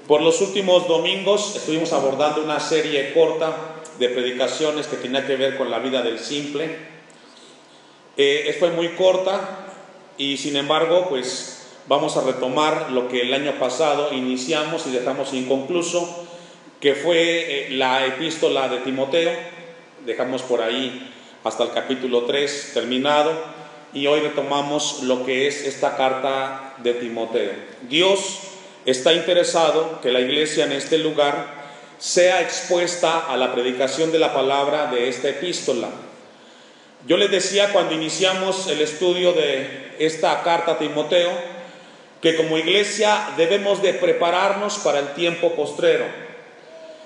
Por los últimos domingos estuvimos abordando una serie corta de predicaciones que tenía que ver con la vida del simple. Fue muy corta y sin embargo pues vamos a retomar lo que el año pasado iniciamos y dejamos inconcluso, que fue la epístola de Timoteo. Dejamos por ahí hasta el capítulo 3 terminado y hoy retomamos lo que es esta carta de Timoteo. Dios está interesado que la iglesia en este lugar sea expuesta a la predicación de la palabra de esta epístola. Yo les decía cuando iniciamos el estudio de esta carta a Timoteo que como iglesia debemos de prepararnos para el tiempo postrero.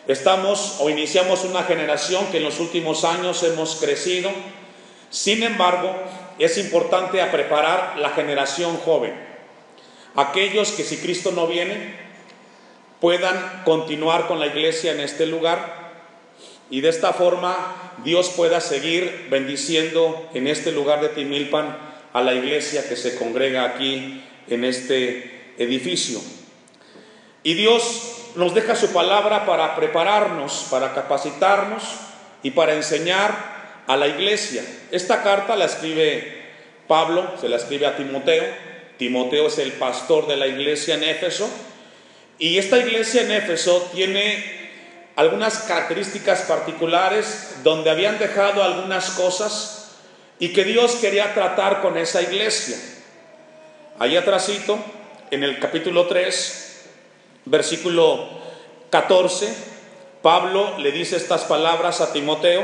Iniciamos una generación que en los últimos años hemos crecido. Sin embargo, es importante preparar la generación joven. Aquellos que si Cristo no viene puedan continuar con la iglesia en este lugar y de esta forma Dios pueda seguir bendiciendo en este lugar de Timilpan a la iglesia que se congrega aquí en este edificio. Y Dios nos deja su palabra para prepararnos, para capacitarnos y para enseñar a la iglesia. Esta carta la escribe Pablo, se la escribe a Timoteo. Timoteo es el pastor de la iglesia en Éfeso, y esta iglesia en Éfeso tiene algunas características particulares donde habían dejado algunas cosas y que Dios quería tratar con esa iglesia. Allí atrásito, en el capítulo 3, versículo 14, Pablo le dice estas palabras a Timoteo.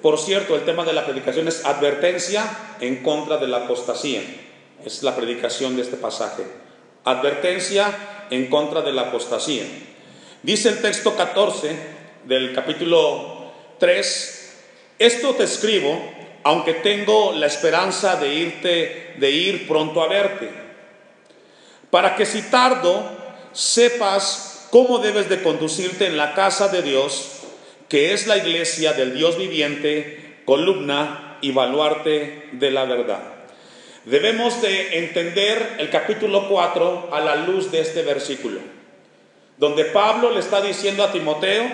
Por cierto, el tema de la predicación es advertencia en contra de la apostasía. Es la predicación de este pasaje. Advertencia en contra de la apostasía. Dice el texto 14 del capítulo 3: esto te escribo, aunque tengo la esperanza de ir pronto a verte, para que si tardo, sepas cómo debes de conducirte en la casa de Dios, que es la iglesia del Dios viviente, columna y baluarte de la verdad. Debemos de entender el capítulo 4 a la luz de este versículo, donde Pablo le está diciendo a Timoteo: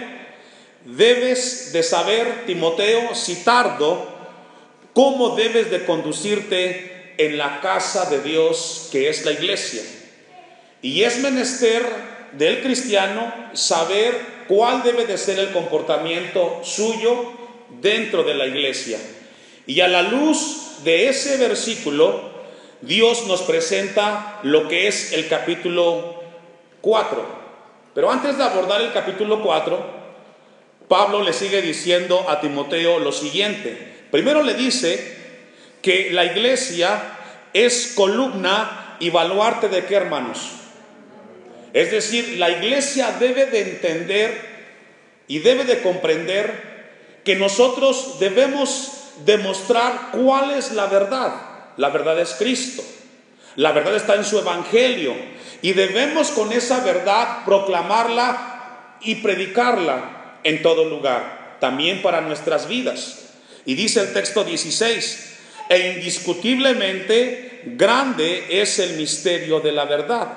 debes de saber, Timoteo, si tardo, cómo debes de conducirte en la casa de Dios, que es la iglesia. Y es menester del cristiano saber cuál debe de ser el comportamiento suyo dentro de la iglesia. Y a la luz de ese versículo, Dios nos presenta lo que es el capítulo 4. Pero antes de abordar el capítulo 4, Pablo le sigue diciendo a Timoteo lo siguiente. Primero le dice que la iglesia es columna y baluarte de ¿qué, hermanos? Es decir, la iglesia debe de entender y debe de comprender que nosotros debemos demostrar cuál es la verdad. La verdad es Cristo. La verdad está en su evangelio y debemos con esa verdad proclamarla y predicarla en todo lugar, también para nuestras vidas. Y dice el texto 16: e indiscutiblemente grande es el misterio de la verdad.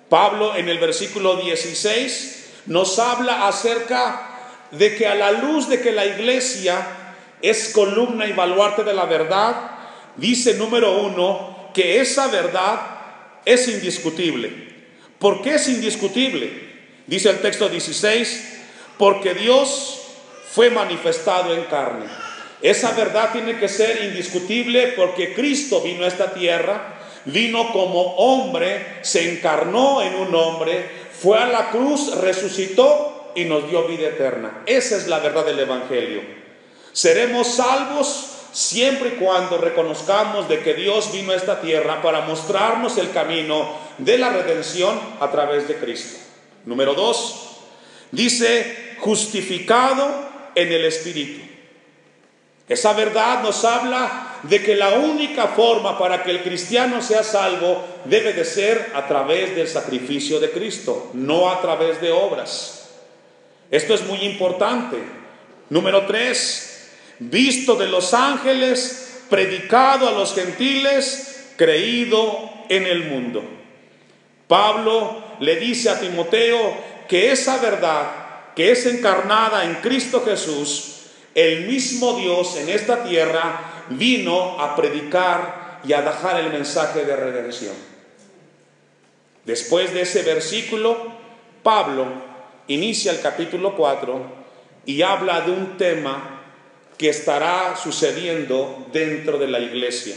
Pablo en el versículo 16 nos habla acerca de que a la luz de que la iglesia es columna y baluarte de la verdad, dice número 1 que esa verdad es indiscutible. ¿Por qué es indiscutible? Dice el texto 16: porque Dios fue manifestado en carne. Esa verdad tiene que ser indiscutible porque Cristo vino a esta tierra, vino como hombre, se encarnó en un hombre, fue a la cruz, resucitó y nos dio vida eterna. Esa es la verdad del evangelio. Seremos salvos siempre y cuando reconozcamos de que Dios vino a esta tierra para mostrarnos el camino de la redención a través de Cristo. Número 2, dice justificado en el Espíritu. Esa verdad nos habla de que la única forma para que el cristiano sea salvo debe de ser a través del sacrificio de Cristo, no a través de obras. Esto es muy importante. Número 3, visto de los ángeles, predicado a los gentiles, creído en el mundo. Pablo le dice a Timoteo que esa verdad que es encarnada en Cristo Jesús, el mismo Dios en esta tierra vino a predicar y a dejar el mensaje de redención. Después de ese versículo, Pablo inicia el capítulo 4 y habla de un tema que estará sucediendo dentro de la iglesia.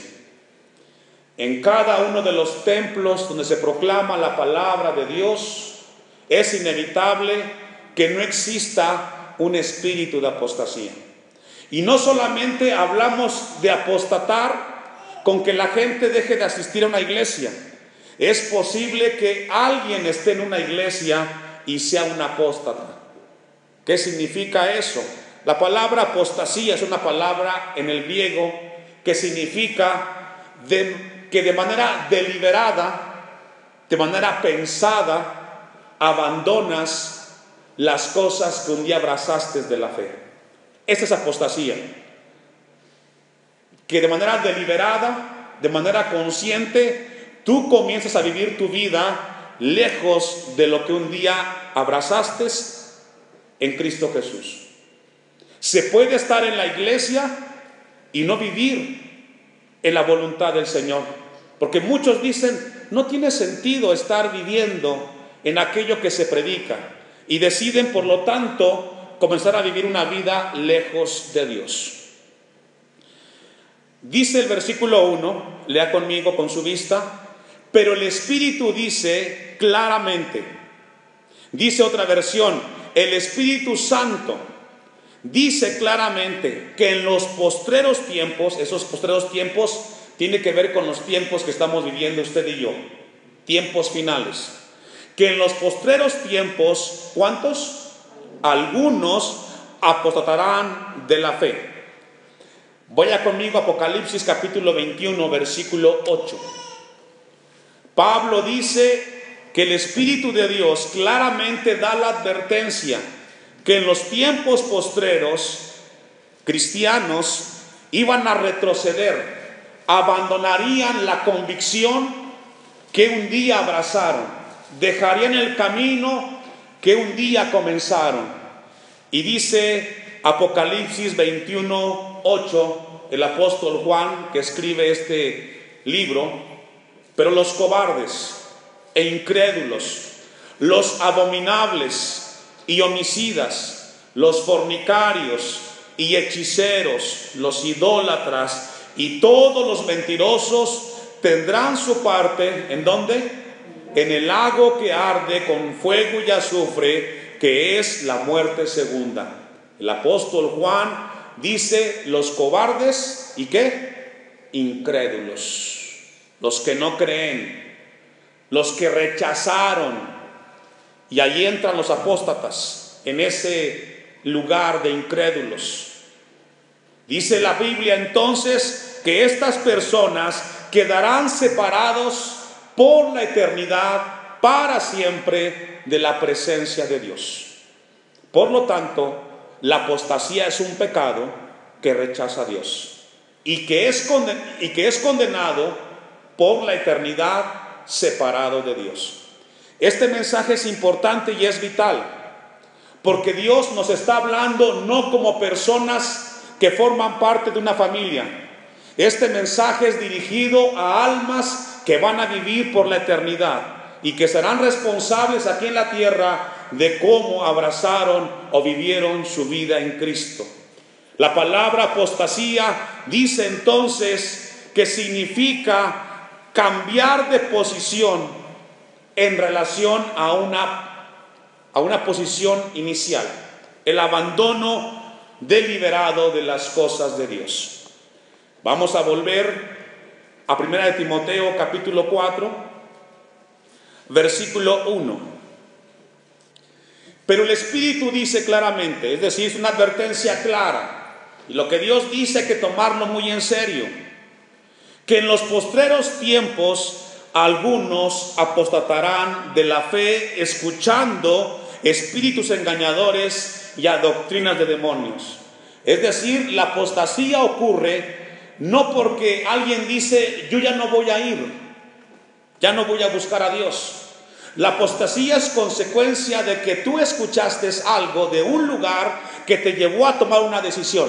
En cada uno de los templos donde se proclama la palabra de Dios, es inevitable que no exista un espíritu de apostasía. Y no solamente hablamos de apostatar con que la gente deje de asistir a una iglesia. Es posible que alguien esté en una iglesia y sea un apóstata. ¿Qué significa eso? La palabra apostasía es una palabra en el griego que significa que de manera deliberada, de manera pensada, abandonas las cosas que un día abrazaste de la fe. Esa es apostasía. Que de manera deliberada, de manera consciente, tú comienzas a vivir tu vida lejos de lo que un día abrazaste en Cristo Jesús. Se puede estar en la iglesia y no vivir en la voluntad del Señor, porque muchos dicen, no tiene sentido estar viviendo en aquello que se predica, y deciden por lo tanto comenzar a vivir una vida lejos de Dios. Dice el versículo 1, lea conmigo con su vista, pero el Espíritu dice claramente, dice otra versión, el Espíritu Santo dice claramente que en los postreros tiempos, esos postreros tiempos tiene que ver con los tiempos que estamos viviendo usted y yo, tiempos finales, que en los postreros tiempos, ¿cuántos? Algunos apostatarán de la fe. Vaya conmigo a Apocalipsis capítulo 21, versículo 8. Pablo dice que el Espíritu de Dios claramente da la advertencia que en los tiempos postreros cristianos iban a retroceder, abandonarían la convicción que un día abrazaron, dejarían el camino que un día comenzaron. Y dice Apocalipsis 21, 8, el apóstol Juan que escribe este libro, pero los cobardes e incrédulos, los abominables y homicidas, los fornicarios y hechiceros, los idólatras y todos los mentirosos tendrán su parte, ¿en dónde? En el lago que arde con fuego y azufre, que es la muerte segunda. El apóstol Juan dice los cobardes y ¿qué? Incrédulos, los que no creen, los que rechazaron, y allí entran los apóstatas en ese lugar de incrédulos. Dice la Biblia entonces que estas personas quedarán separados por la eternidad para siempre de la presencia de Dios. Por lo tanto, la apostasía es un pecado que rechaza a Dios y que es condenado por la eternidad separado de Dios. Este mensaje es importante y es vital, porque Dios nos está hablando no como personas que forman parte de una familia. Este mensaje es dirigido a almas que van a vivir por la eternidad y que serán responsables aquí en la tierra de cómo abrazaron o vivieron su vida en Cristo. La palabra apostasía dice entonces que significa cambiar de posición en relación a una posición inicial, el abandono deliberado de las cosas de Dios. Vamos a volver a 1 de Timoteo capítulo 4, versículo 1. Pero el Espíritu dice claramente, es decir, es una advertencia clara, y lo que Dios dice hay que tomarlo muy en serio, que en los postreros tiempos algunos apostatarán de la fe, escuchando espíritus engañadores y a doctrinas de demonios. Es decir, la apostasía ocurre no porque alguien dice, yo ya no voy a ir, ya no voy a buscar a Dios, La apostasía es consecuencia de que tú escuchaste algo de un lugar que te llevó a tomar una decisión.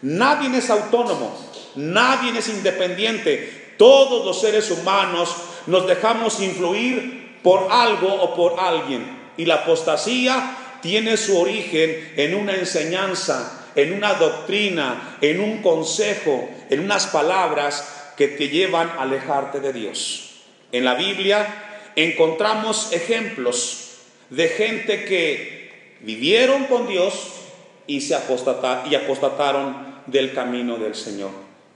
Nadie es autónomo, nadie es independiente. Todos los seres humanos nos dejamos influir por algo o por alguien. Y la apostasía tiene su origen en una enseñanza, en una doctrina, en un consejo, en unas palabras que te llevan a alejarte de Dios. En la Biblia encontramos ejemplos de gente que vivieron con Dios y apostataron del camino del Señor.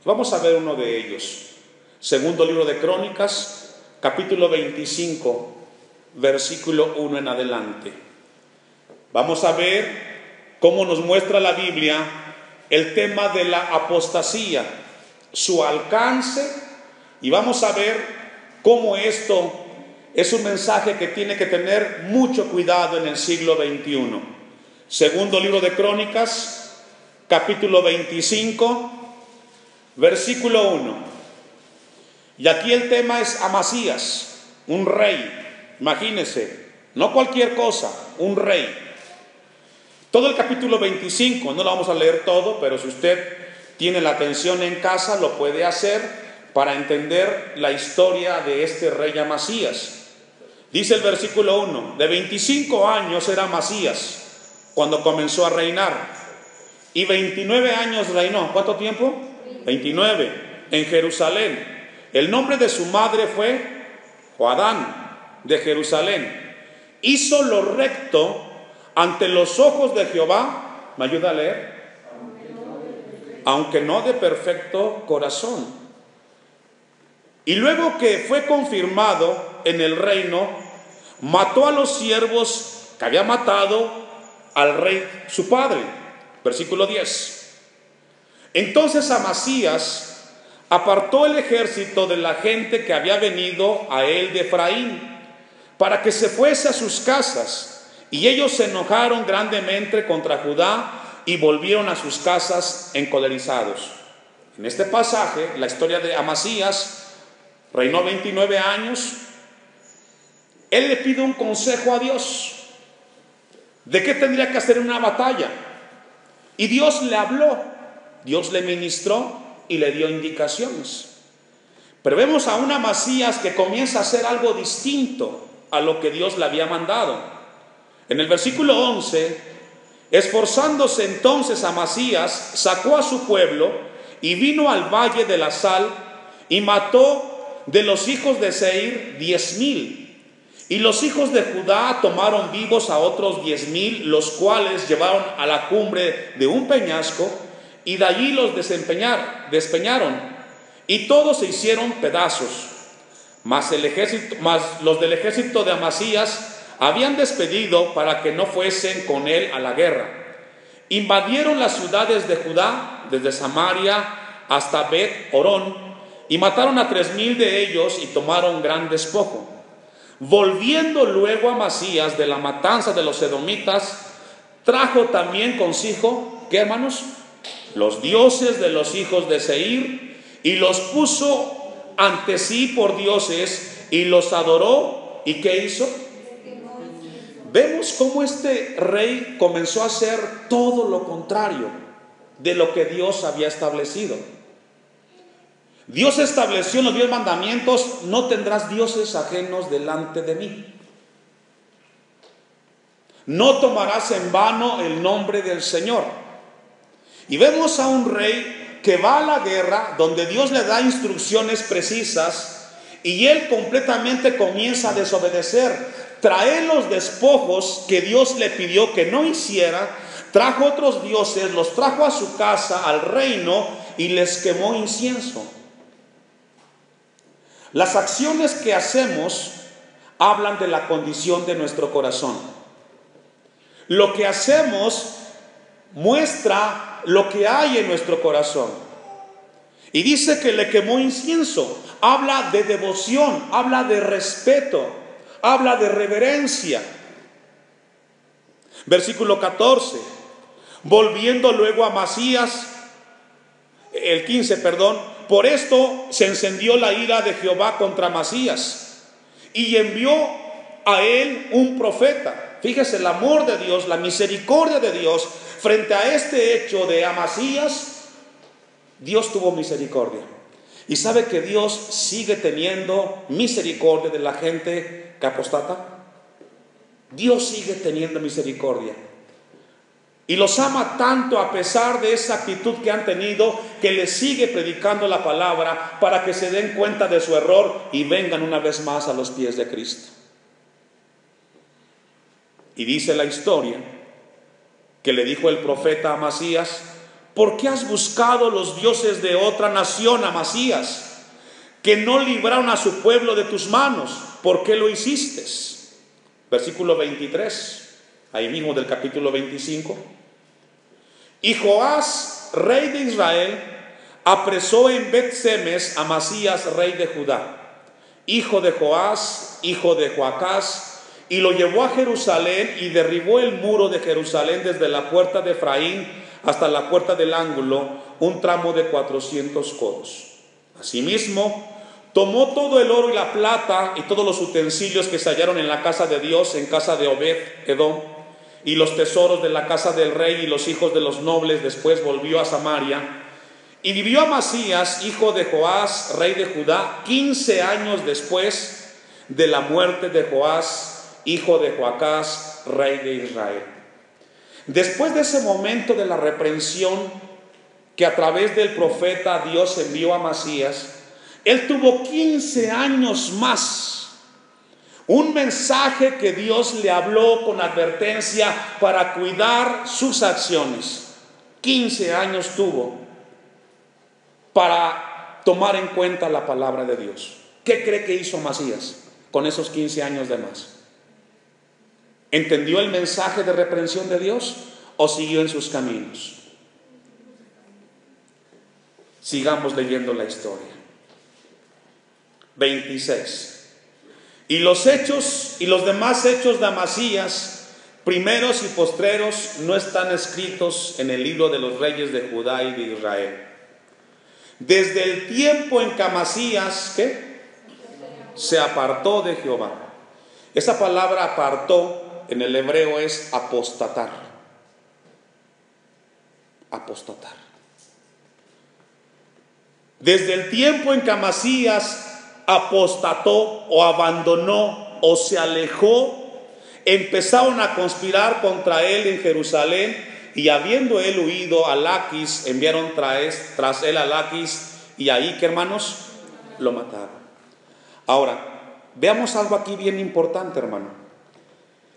Vamos a ver uno de ellos. Segundo libro de Crónicas, capítulo 25, versículo 1 en adelante. Vamos a ver cómo nos muestra la Biblia el tema de la apostasía, su alcance, y vamos a ver cómo esto es un mensaje que tiene que tener mucho cuidado en el siglo XXI. Segundo libro de Crónicas, capítulo 25, versículo 1. Y aquí el tema es Amasías, un rey. Imagínense, no cualquier cosa, un rey. Todo el capítulo 25, no lo vamos a leer todo, pero si usted tiene la atención en casa, lo puede hacer para entender la historia de este rey Amasías. Dice el versículo 1, de 25 años era Amasías cuando comenzó a reinar, y 29 años reinó. ¿Cuánto tiempo? 29, en Jerusalén. El nombre de su madre fue Joadán, de Jerusalén. Hizo lo recto ante los ojos de Jehová. ¿Me ayuda a leer? Aunque no de perfecto corazón. Y luego que fue confirmado en el reino, mató a los siervos que había matado al rey su padre. Versículo 10. Entonces Amasías apartó el ejército de la gente que había venido a él de Efraín, para que se fuese a sus casas, y ellos se enojaron grandemente contra Judá y volvieron a sus casas encolerizados. En este pasaje, la historia de Amasías, reinó 29 años. Él le pide un consejo a Dios de qué tendría que hacer en una batalla, y Dios le habló, Dios le ministró y le dio indicaciones. Pero vemos a un Amasías que comienza a hacer algo distinto a lo que Dios le había mandado. En el versículo 11, esforzándose entonces Amasías, sacó a su pueblo y vino al valle de la Sal y mató de los hijos de Seir 10,000. Y los hijos de Judá tomaron vivos a otros 10,000, los cuales llevaron a la cumbre de un peñasco, y de allí los despeñaron, y todos se hicieron pedazos. Mas los del ejército de Amasías habían despedido para que no fuesen con él a la guerra. Invadieron las ciudades de Judá, desde Samaria hasta Bet-Horón, y mataron a 3,000 de ellos y tomaron gran despojo. Volviendo luego Amasías de la matanza de los edomitas, trajo también consigo, ¿qué hermanos? Los dioses de los hijos de Seir, y los puso ante sí por dioses, y los adoró. ¿Y qué hizo? Vemos cómo este rey comenzó a hacer todo lo contrario de lo que Dios había establecido. Dios estableció en los 10 mandamientos: no tendrás dioses ajenos delante de mí. No tomarás en vano el nombre del Señor. Y vemos a un rey que va a la guerra, donde Dios le da instrucciones precisas, y él completamente comienza a desobedecer. Trae los despojos que Dios le pidió que no hiciera, trajo otros dioses, los trajo a su casa, al reino, y les quemó incienso. Las acciones que hacemos hablan de la condición de nuestro corazón. Lo que hacemos muestra lo que hay en nuestro corazón. Y dice que le quemó incienso. Habla de devoción, habla de respeto, habla de reverencia. Versículo 14. Volviendo luego a Amasías, el 15, por esto se encendió la ira de Jehová contra Amasías, y envió a él un profeta. Fíjese el amor de Dios, la misericordia de Dios. Frente a este hecho de Amasías, Dios tuvo misericordia. Y sabe que Dios sigue teniendo misericordia de la gente que apostata. Dios sigue teniendo misericordia. Y los ama tanto a pesar de esa actitud que han tenido, que les sigue predicando la palabra para que se den cuenta de su error y vengan una vez más a los pies de Cristo. Y dice la historia que le dijo el profeta a Amasías: ¿por qué has buscado los dioses de otra nación, Amasías, que no libraron a su pueblo de tus manos? ¿Por qué lo hiciste? Versículo 23, ahí mismo del capítulo 25. Y Joás, rey de Israel, apresó en Bet-Semes a Amasías, rey de Judá, hijo de Joás, hijo de Joacás, y lo llevó a Jerusalén y derribó el muro de Jerusalén desde la puerta de Efraín hasta la puerta del ángulo, un tramo de 400 codos. Asimismo, tomó todo el oro y la plata y todos los utensilios que se hallaron en la casa de Dios, en casa de Obed-Edom, y los tesoros de la casa del rey y los hijos de los nobles. Después volvió a Samaria y vivió Amasías, hijo de Joás, rey de Judá, 15 años después de la muerte de Joás, hijo de Joacás, rey de Israel. Después de ese momento de la reprensión que a través del profeta Dios envió a Amasías, él tuvo 15 años más. Un mensaje que Dios le habló con advertencia para cuidar sus acciones. 15 años tuvo para tomar en cuenta la palabra de Dios. ¿Qué cree que hizo Amasías con esos 15 años de más? ¿Entendió el mensaje de reprensión de Dios o siguió en sus caminos? Sigamos leyendo la historia. 26. Y los hechos y los demás hechos de Amasías, primeros y postreros, no están escritos en el libro de los reyes de Judá y de Israel. Desde el tiempo en que Amasías, ¿qué? Se apartó de Jehová. Esa palabra apartó en el hebreo es apostatar. Apostatar. Desde el tiempo en que Amasías apostató o abandonó o se alejó, empezaron a conspirar contra él en Jerusalén, y habiendo él huido a Laquis, enviaron tras él a Laquis, y ahí, ¿qué hermanos? Lo mataron. Ahora, veamos algo aquí bien importante, hermano.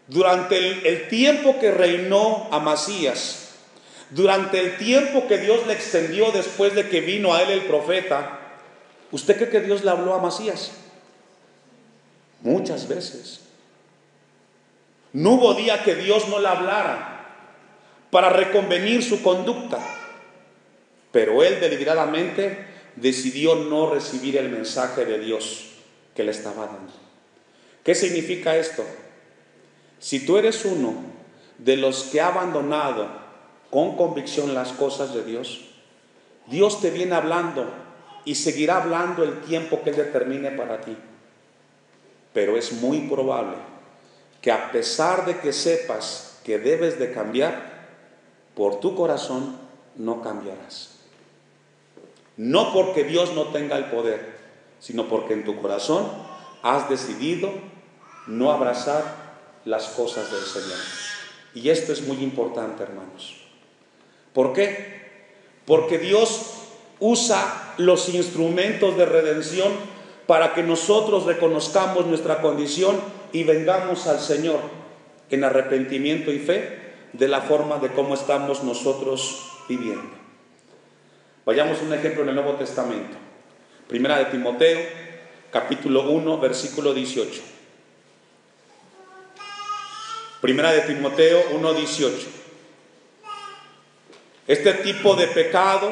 Durante el tiempo que reinó Amasías, durante el tiempo que Dios le extendió después de que vino a él el profeta, ¿usted cree que Dios le habló a Amasías? Muchas veces. No hubo día que Dios no le hablara para reconvenir su conducta, pero él deliberadamente decidió no recibir el mensaje de Dios que le estaba dando. ¿Qué significa esto? Si tú eres uno de los que ha abandonado con convicción las cosas de Dios, Dios te viene hablando y seguirá hablando el tiempo que Él determine para ti. Pero es muy probable que, a pesar de que sepas que debes de cambiar, por tu corazón no cambiarás. No porque Dios no tenga el poder, sino porque en tu corazón has decidido no abrazar las cosas del Señor. Y esto es muy importante, hermanos. ¿Por qué? Porque Dios usa los instrumentos de redención para que nosotros reconozcamos nuestra condición y vengamos al Señor en arrepentimiento y fe de la forma de cómo estamos nosotros viviendo. Vayamos a un ejemplo en el Nuevo Testamento. Primera de Timoteo, capítulo 1, versículo 18. Primera de Timoteo 1, 18. Este tipo de pecado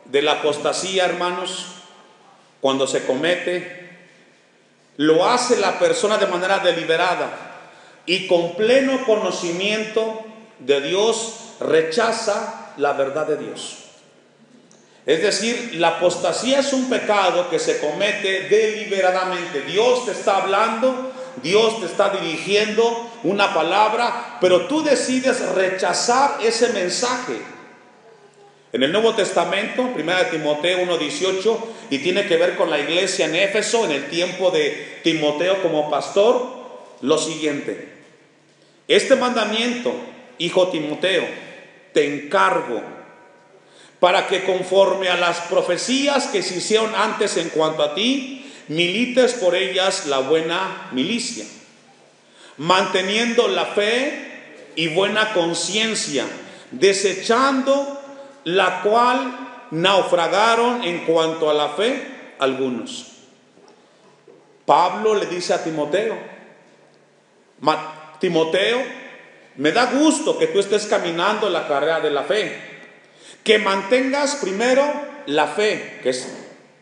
de la apostasía, hermanos, cuando se comete, lo hace la persona de manera deliberada y con pleno conocimiento de Dios, rechaza la verdad de Dios. Es decir, la apostasía es un pecado que se comete deliberadamente. Dios te está hablando, Dios te está dirigiendo una palabra, pero tú decides rechazar ese mensaje. En el Nuevo Testamento, 1 Timoteo 1:18, y tiene que ver con la iglesia en Éfeso, en el tiempo de Timoteo como pastor, lo siguiente: este mandamiento, hijo Timoteo, te encargo, para que conforme a las profecías que se hicieron antes en cuanto a ti, milites por ellas la buena milicia, manteniendo la fe y buena conciencia, desechando la cual naufragaron en cuanto a la fe algunos. Pablo le dice a Timoteo: Timoteo, me da gusto que tú estés caminando la carrera de la fe, que mantengas primero la fe, que es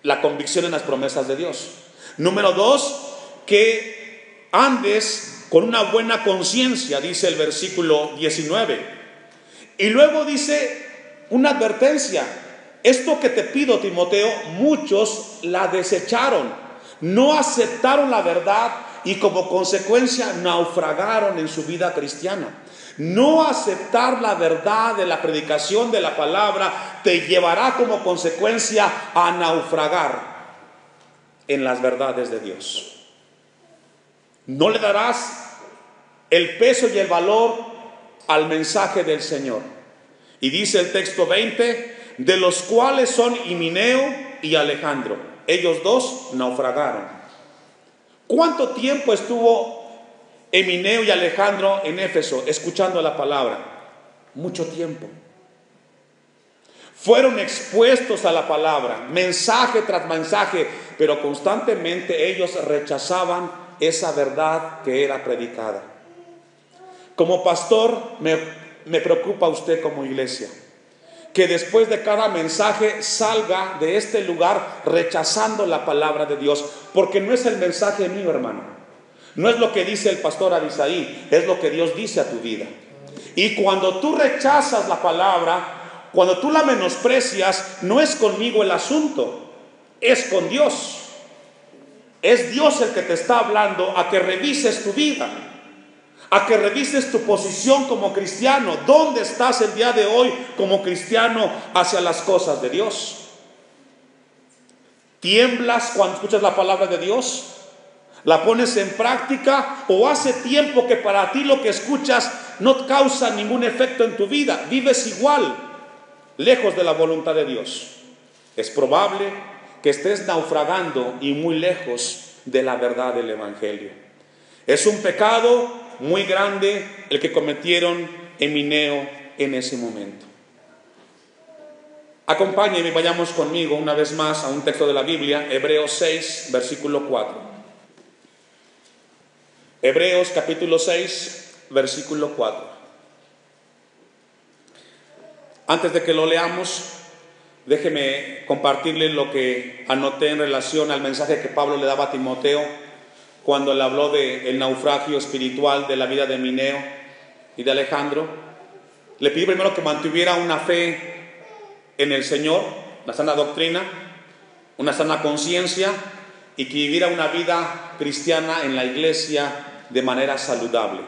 la convicción en las promesas de Dios. Número 2, que andes con una buena conciencia, dice el versículo 19. Y luego dice una advertencia: esto que te pido, Timoteo, muchos la desecharon, no aceptaron la verdad y como consecuencia naufragaron en su vida cristiana. No aceptar la verdad de la predicación de la palabra te llevará como consecuencia a naufragar en las verdades de Dios. No le darás el peso y el valor al mensaje del Señor. Y dice el texto 20, de los cuales son Himeneo y Alejandro. Ellos dos naufragaron. ¿Cuánto tiempo estuvo Himeneo y Alejandro en Éfeso escuchando la palabra? Mucho tiempo. Fueron expuestos a la palabra, mensaje tras mensaje, pero constantemente ellos rechazaban esa verdad que era predicada. Como pastor, me preocupa usted como iglesia, que después de cada mensaje salga de este lugar rechazando la palabra de Dios, porque no es el mensaje mío, hermano, no es lo que dice el pastor Abisaí, es lo que Dios dice a tu vida. Y cuando tú rechazas la palabra, cuando tú la menosprecias, no es conmigo el asunto, es con Dios. Es Dios el que te está hablando a que revises tu vida, a que revises tu posición como cristiano. ¿Dónde estás el día de hoy como cristiano hacia las cosas de Dios? ¿Tiemblas cuando escuchas la palabra de Dios? ¿La pones en práctica? ¿O hace tiempo que para ti lo que escuchas no causa ningún efecto en tu vida? Vives igual, lejos de la voluntad de Dios. Es probable que estés naufragando y muy lejos de la verdad del Evangelio. Es un pecado muy grande el que cometieron Himeneo en ese momento. Acompáñenme, vayamos conmigo una vez más a un texto de la Biblia, Hebreos 6, versículo 4. Hebreos capítulo 6, versículo 4. Antes de que lo leamos, déjeme compartirle lo que anoté en relación al mensaje que Pablo le daba a Timoteo cuando le habló del naufragio espiritual de la vida de Himeneo y de Alejandro. Le pidió primero que mantuviera una fe en el Señor, una sana doctrina, una sana conciencia, y que viviera una vida cristiana en la iglesia de manera saludable.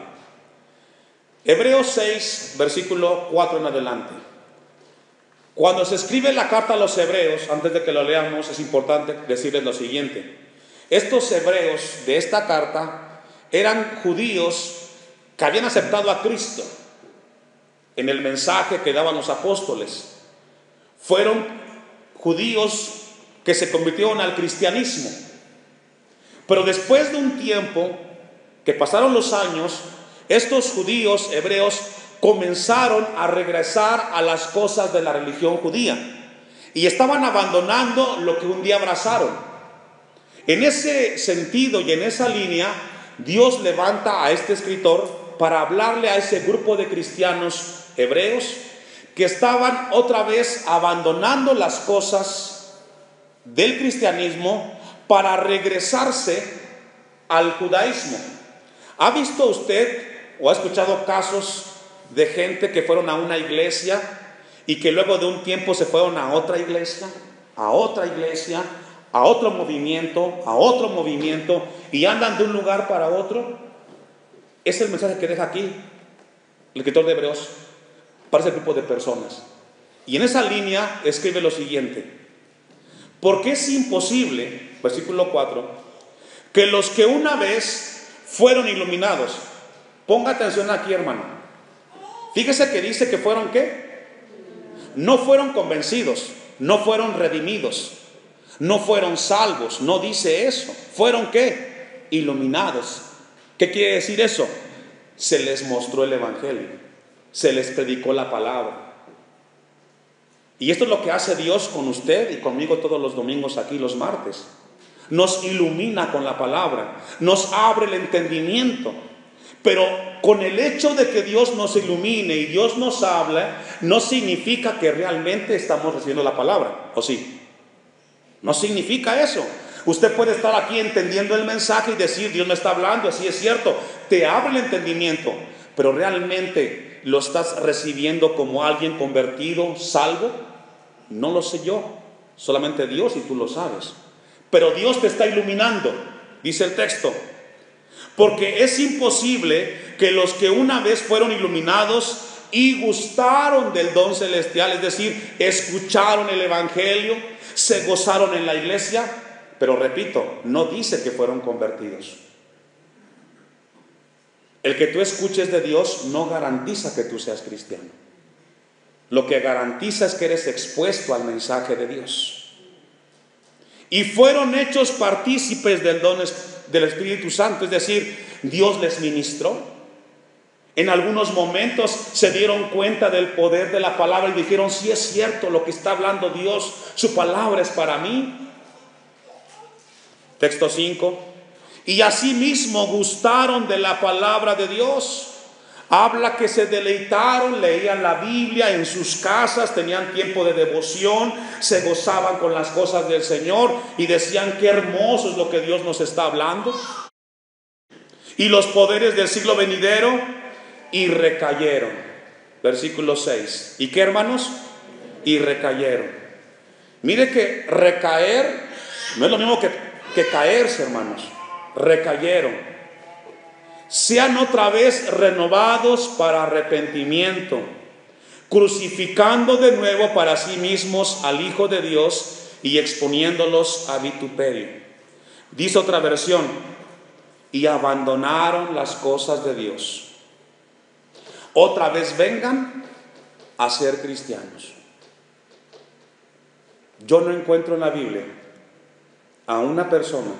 Hebreos 6, versículo 4 en adelante. Cuando se escribe la carta a los hebreos, antes de que lo leamos, es importante decirles lo siguiente. Estos hebreos de esta carta eran judíos que habían aceptado a Cristo en el mensaje que daban los apóstoles. Fueron judíos que se convirtieron al cristianismo. Pero después de un tiempo que pasaron los años, estos judíos hebreos comenzaron a regresar a las cosas de la religión judía y estaban abandonando lo que un día abrazaron. En ese sentido y en esa línea, Dios levanta a este escritor para hablarle a ese grupo de cristianos hebreos que estaban otra vez abandonando las cosas del cristianismo para regresarse al judaísmo. ¿Ha visto usted o ha escuchado casos de gente que fueron a una iglesia y que luego de un tiempo se fueron a otra iglesia, a otro movimiento, y andan de un lugar para otro. Es el mensaje que deja aquí el escritor de Hebreos para ese grupo de personas. Y en esa línea escribe lo siguiente: porque es imposible, versículo 4, que los que una vez fueron iluminados, ponga atención aquí, hermano, fíjese que dice que fueron ¿qué? No fueron convencidos, no fueron redimidos, no fueron salvos, no dice eso. ¿Fueron qué? Iluminados. ¿Qué quiere decir eso? Se les mostró el evangelio, se les predicó la palabra. Y esto es lo que hace Dios con usted y conmigo todos los domingos aquí, los martes. Nos ilumina con la palabra, nos abre el entendimiento. Pero con el hecho de que Dios nos ilumine y Dios nos habla, no significa que realmente estamos recibiendo la palabra, ¿o sí? No significa eso. Usted puede estar aquí entendiendo el mensaje y decir: Dios me está hablando, así es cierto, te abre el entendimiento, pero realmente lo estás recibiendo como alguien convertido, salvo. No lo sé yo, solamente Dios y tú lo sabes. Pero Dios te está iluminando, dice el texto, porque es imposible que los que una vez fueron iluminados y gustaron del don celestial, es decir, escucharon el evangelio, se gozaron en la iglesia, pero repito, no dice que fueron convertidos. El que tú escuches de Dios no garantiza que tú seas cristiano. Lo que garantiza es que eres expuesto al mensaje de Dios. Y fueron hechos partícipes del don del Espíritu Santo, es decir, Dios les ministró. En algunos momentos se dieron cuenta del poder de la palabra y dijeron: sí es cierto lo que está hablando Dios, su palabra es para mí. Texto 5. Y asimismo gustaron de la palabra de Dios. Habla que se deleitaron, leían la Biblia en sus casas, tenían tiempo de devoción, se gozaban con las cosas del Señor y decían: qué hermoso es lo que Dios nos está hablando. Y los poderes del siglo venidero, y recayeron. Versículo 6. ¿Y qué, hermanos? Y recayeron. Mire que recaer no es lo mismo que caerse, hermanos. Recayeron. Sean otra vez renovados para arrepentimiento, crucificando de nuevo para sí mismos al Hijo de Dios y exponiéndolos a vituperio. Dice otra versión: y abandonaron las cosas de Dios. Otra vez vengan a ser cristianos. Yo no encuentro en la Biblia a una persona,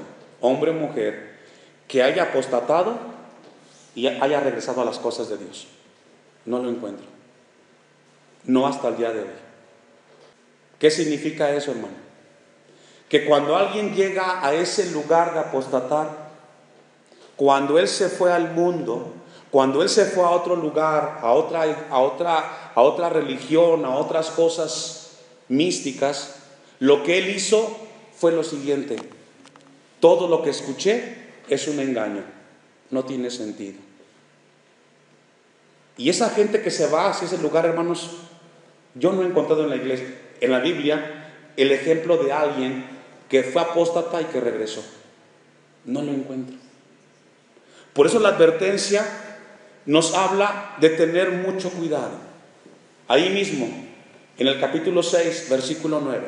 hombre o mujer, que haya apostatado y haya regresado a las cosas de Dios. No lo encuentro. No hasta el día de hoy. ¿Qué significa eso, hermano? Que cuando alguien llega a ese lugar de apostatar, cuando él se fue al mundo, cuando él se fue a otro lugar, a otra religión, a otras cosas místicas, lo que él hizo fue lo siguiente: todo lo que escuché es un engaño, no tiene sentido. Y esa gente que se va hacia ese lugar, hermanos, yo no he encontrado en la iglesia, en la Biblia, el ejemplo de alguien que fue apóstata y que regresó. No lo encuentro. Por eso la advertencia nos habla de tener mucho cuidado. Ahí mismo, en el capítulo 6, versículo 9.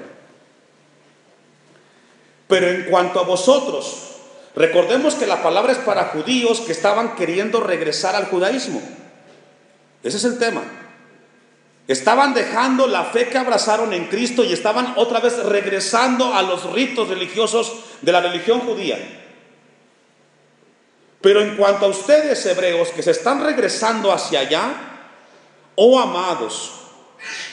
Pero en cuanto a vosotros, recordemos que la palabra es para judíos que estaban queriendo regresar al judaísmo. Ese es el tema. Estaban dejando la fe que abrazaron en Cristo y estaban otra vez regresando a los ritos religiosos de la religión judía. Pero en cuanto a ustedes, hebreos, que se están regresando hacia allá, oh amados,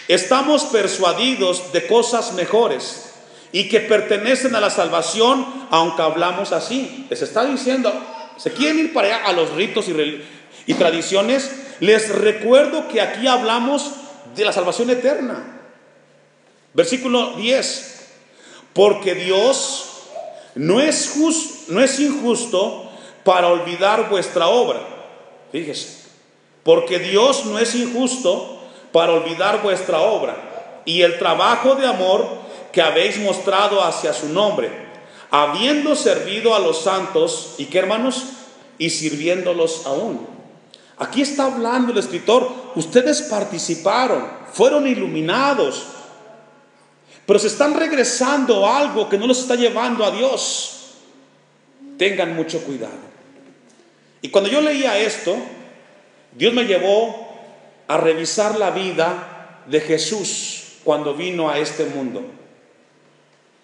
estamos persuadidos de cosas mejores y que pertenecen a la salvación, aunque hablamos así. Les está diciendo, se quieren ir para allá a los ritos y tradiciones. Les recuerdo que aquí hablamos de la salvación eterna. Versículo 10. Porque Dios no es injusto para olvidar vuestra obra. Fíjese. Porque Dios no es injusto para olvidar vuestra obra y el trabajo de amor que habéis mostrado hacia su nombre, habiendo servido a los santos, ¿y qué, hermanos? Y sirviéndolos aún. Aquí está hablando el escritor, ustedes participaron, fueron iluminados, pero se están regresando a algo que no los está llevando a Dios. Tengan mucho cuidado. Y cuando yo leía esto, Dios me llevó a revisar la vida de Jesús cuando vino a este mundo.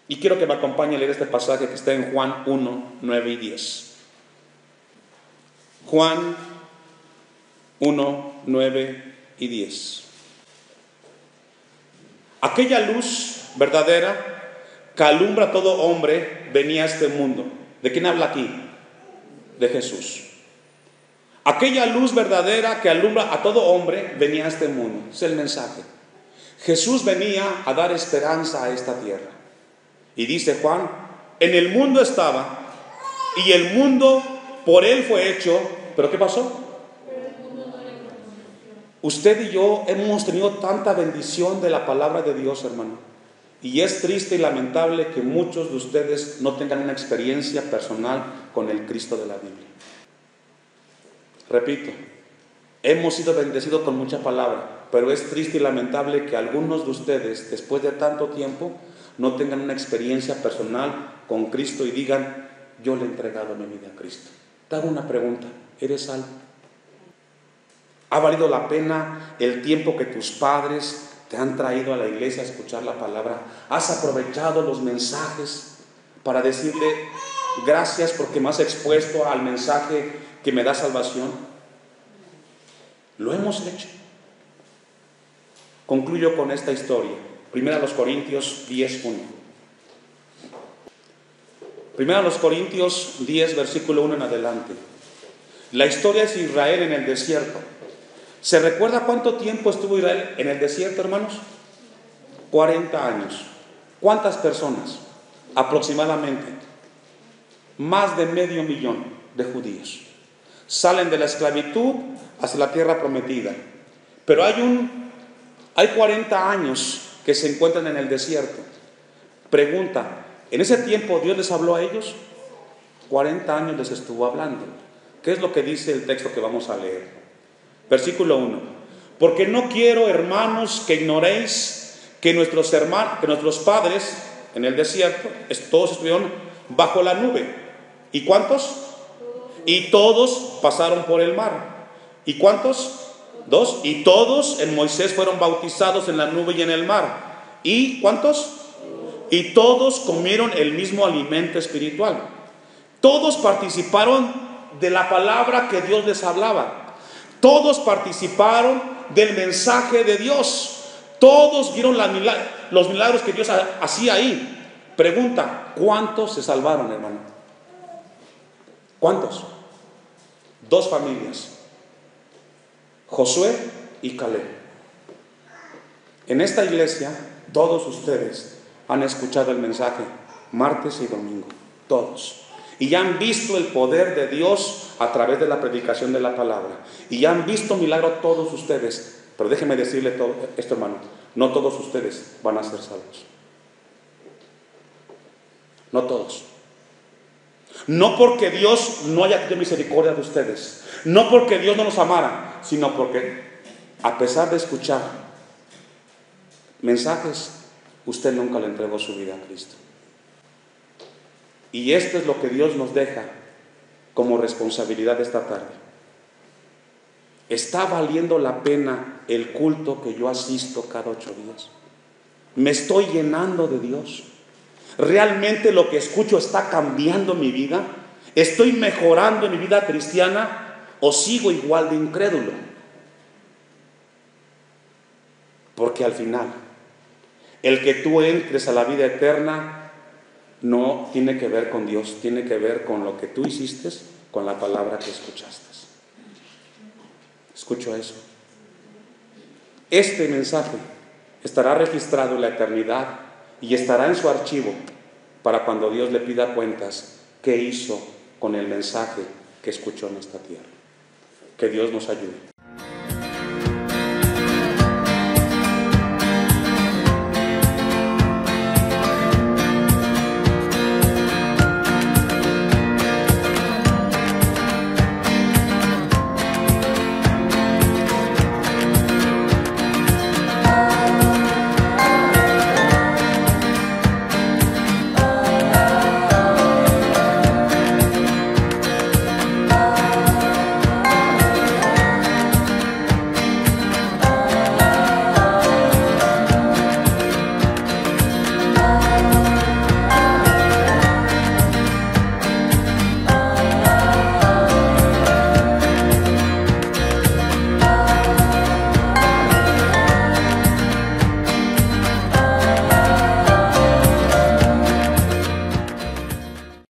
Y quiero que me acompañe a leer este pasaje que está en Juan 1, 9 y 10. Juan 1, 9 y 10. Aquella luz verdadera que alumbra a todo hombre venía a este mundo. ¿De quién habla aquí? De Jesús. Aquella luz verdadera que alumbra a todo hombre venía a este mundo. Es el mensaje. Jesús venía a dar esperanza a esta tierra. Y dice Juan, en el mundo estaba, y el mundo por él fue hecho, pero ¿qué pasó? Usted y yo hemos tenido tanta bendición de la palabra de Dios, hermano. Y es triste y lamentable que muchos de ustedes no tengan una experiencia personal con el Cristo de la Biblia. Repito, hemos sido bendecidos con mucha palabra, pero es triste y lamentable que algunos de ustedes, después de tanto tiempo, no tengan una experiencia personal con Cristo y digan, yo le he entregado mi vida a Cristo. Te hago una pregunta, ¿eres salvo? ¿Ha valido la pena el tiempo que tus padres te han traído a la iglesia a escuchar la palabra? ¿Has aprovechado los mensajes para decirle gracias porque me has expuesto al mensaje que me da salvación? Lo hemos hecho. Concluyo con esta historia. Primera a los Corintios 10:1. Primera a los Corintios 10, versículo 1 en adelante. La historia es Israel en el desierto. ¿Se recuerda cuánto tiempo estuvo Israel en el desierto, hermanos? 40 años. ¿Cuántas personas? Aproximadamente más de 500,000 de judíos. Salen de la esclavitud hacia la tierra prometida. Pero hay 40 años que se encuentran en el desierto. Pregunta, ¿en ese tiempo Dios les habló a ellos? 40 años les estuvo hablando. ¿Qué es lo que dice el texto que vamos a leer? Versículo 1. Porque no quiero, hermanos, que ignoréis que nuestros padres en el desierto, todos estuvieron bajo la nube. ¿Y cuántos? Y todos pasaron por el mar. ¿Y cuántos? 2. Y todos en Moisés fueron bautizados en la nube y en el mar. ¿Y cuántos? Y todos comieron el mismo alimento espiritual. Todos participaron de la palabra que Dios les hablaba. Todos participaron del mensaje de Dios. Todos vieron los milagros que Dios hacía ahí. Pregunta, ¿cuántos se salvaron, hermano? ¿Cuántos? 2 familias. Josué y Caleb. En esta iglesia, todos ustedes han escuchado el mensaje martes y domingo. Todos. Y ya han visto el poder de Dios a través de la predicación de la palabra. Y ya han visto milagros todos ustedes. Pero déjeme decirle todo esto, hermano. No todos ustedes van a ser salvos. No todos. No porque Dios no haya tenido misericordia de ustedes. No porque Dios no los amara. Sino porque a pesar de escuchar mensajes, usted nunca le entregó su vida a Cristo. Y esto es lo que Dios nos deja como responsabilidad esta tarde. ¿Está valiendo la pena el culto que yo asisto cada 8 días? ¿Me estoy llenando de Dios? ¿Realmente lo que escucho está cambiando mi vida? ¿Estoy mejorando mi vida cristiana o sigo igual de incrédulo? Porque al final, el que tú entres a la vida eterna no tiene que ver con Dios, tiene que ver con lo que tú hiciste, con la palabra que escuchaste. Escucho eso. Este mensaje estará registrado en la eternidad y estará en su archivo para cuando Dios le pida cuentas qué hizo con el mensaje que escuchó en esta tierra. Que Dios nos ayude.